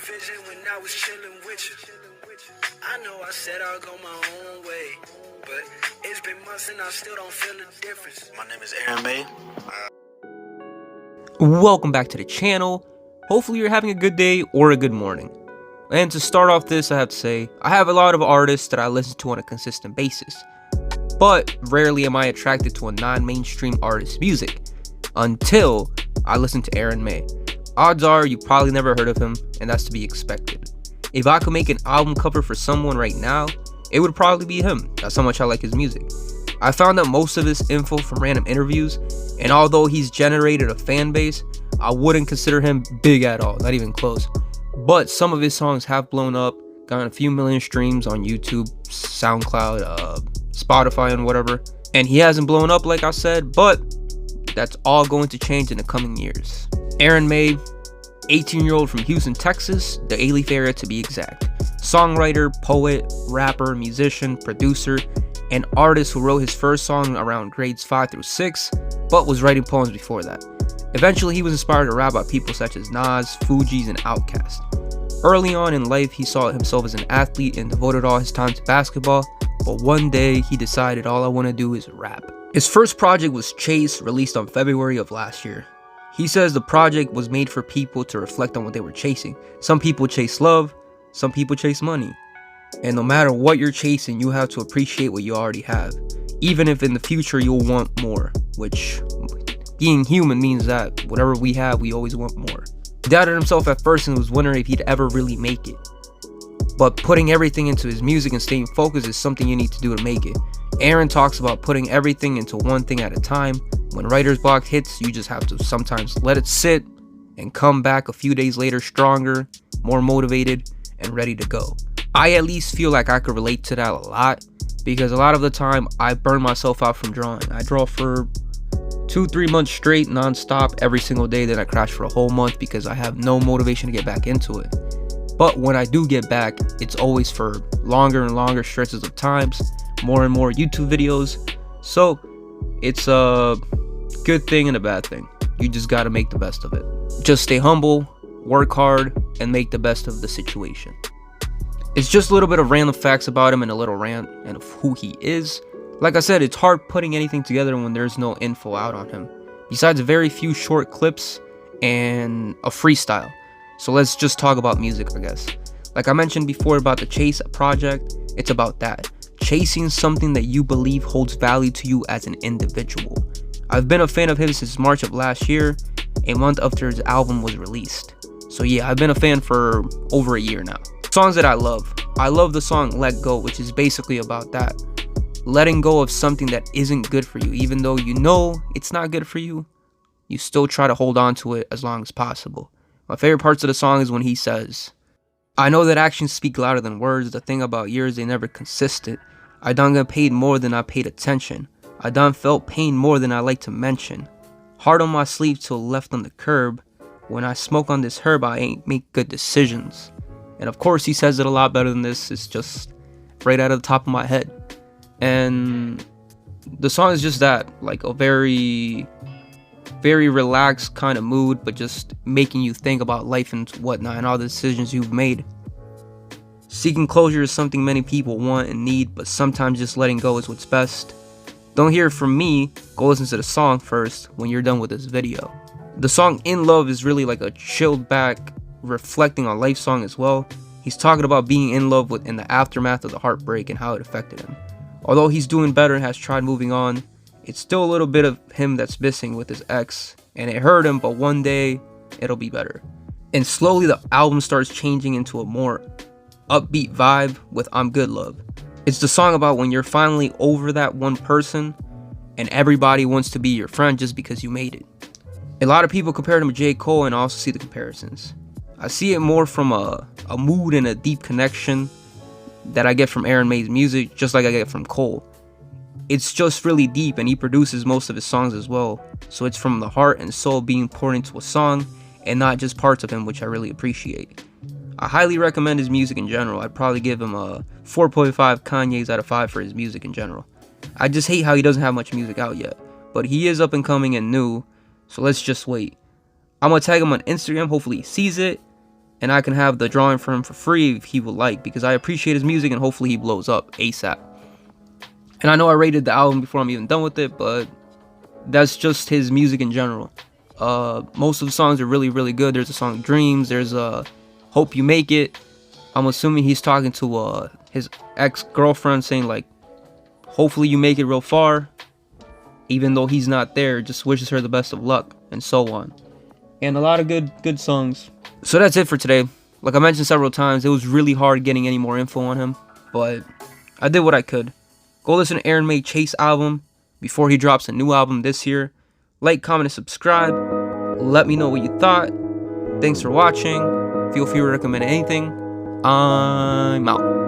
vision when I was chilling with you. I know I said I'll go my own way, but it's been months and I still don't feel the difference. My name is Aaron May. Welcome back to the channel. Hopefully you're having a good day or a good morning. And to start off this, I have to say, I have a lot of artists that I listen to on a consistent basis, but rarely am I attracted to a non-mainstream artist's music until I listen to Aaron May. Odds are you probably never heard of him, and that's to be expected. If I could make an album cover for someone right now, it would probably be him. That's how much I like his music. I found out most of this info from random interviews, and although he's generated a fan base, I wouldn't consider him big at all, not even close. But some of his songs have blown up, gotten a few million streams on YouTube, SoundCloud, Spotify, and whatever. And he hasn't blown up like I said, but that's all going to change in the coming years. Aaron May, 18-year-old from Houston, Texas, the Alief area to be exact. Songwriter, poet, rapper, musician, producer, and artist who wrote his first song around grades 5 through 6, but was writing poems before that. Eventually, he was inspired to rap about people such as Nas, Fugees, and Outkast. Early on in life, he saw himself as an athlete and devoted all his time to basketball, but one day, he decided all I want to do is rap. His first project was Chase, released on February of last year. He says the project was made for people to reflect on what they were chasing. Some people chase love, some people chase money. And no matter what you're chasing, you have to appreciate what you already have, even if in the future you'll want more, which being human means that whatever we have, we always want more. He doubted himself at first and was wondering if he'd ever really make it. But putting everything into his music and staying focused is something you need to do to make it. Aaron talks about putting everything into one thing at a time. When writer's block hits, you just have to sometimes let it sit and come back a few days later stronger, more motivated, and ready to go. I at least feel like I could relate to that a lot, because a lot of the time I burn myself out from drawing. I draw for 2-3 months straight non-stop every single day, then I crash for a whole month because I have no motivation to get back into it. But when I do get back, it's always for longer and longer stretches of times, more and more YouTube videos. So it's a good thing and a bad thing. You just gotta make the best of it. Just stay humble, work hard, and make the best of the situation. It's just a little bit of random facts about him and a little rant and of who he is. Like I said, it's hard putting anything together when there's no info out on him, besides a very few short clips and a freestyle. So let's just talk about music, I guess. Like I mentioned before about the Chase project, it's about that. Chasing something that you believe holds value to you as an individual. I've been a fan of his since March of last year, a month after his album was released. So yeah, I've been a fan for over a year now. Songs that I love the song Let Go, which is basically about that. Letting go of something that isn't good for you. Even though you know it's not good for you, you still try to hold on to it as long as possible. My favorite parts of the song is when he says, I know that actions speak louder than words. The thing about years, they never consistent. I done got paid more than I paid attention. I done felt pain more than I like to mention. Heart on my sleeve till left on the curb. When I smoke on this herb, I ain't make good decisions. And of course he says it a lot better than this. It's just right out of the top of my head. And the song is just that, like a very relaxed kind of mood, but just making you think about life and whatnot and all the decisions you've made. Seeking closure is something many people want and need, but sometimes just letting go is what's best. Don't hear it from me, go listen to the song first when you're done with this video. The song In Love is really like a chilled back, reflecting on life song as well. He's talking about being in love with in the aftermath of the heartbreak and how it affected him. Although he's doing better and has tried moving on, it's still a little bit of him that's missing with his ex, and it hurt him, but one day it'll be better. And slowly the album starts changing into a more upbeat vibe with I'm Good Love. It's the song about when you're finally over that one person and everybody wants to be your friend just because you made it. A lot of people compare him to J. Cole, and I also see the comparisons. I see it more from a mood and a deep connection that I get from Aaron May's music, just like I get from Cole. It's just really deep, and he produces most of his songs as well. So it's from the heart and soul being poured into a song, and not just parts of him, which I really appreciate. I highly recommend his music in general. I'd probably give him a 4.5 Kanye's out of 5 for his music in general. I just hate how he doesn't have much music out yet, but he is up and coming and new, so let's just wait. I'm gonna tag him on Instagram, hopefully he sees it, and I can have the drawing for him for free if he would like, because I appreciate his music and hopefully he blows up ASAP. And I know I rated the album before I'm even done with it, but that's just his music in general. Most of the songs are really, really good. There's a song Dreams, there's Hope You Make It. I'm assuming he's talking to his ex-girlfriend, saying like, hopefully you make it real far, even though he's not there, just wishes her the best of luck, and so on. And a lot of good songs. So that's it for today. Like I mentioned several times, it was really hard getting any more info on him, but I did what I could. Go listen to Aaron May Chase album before he drops a new album this year. Like, comment, and subscribe. Let me know what you thought. Thanks for watching. Feel free to recommend anything. I'm out.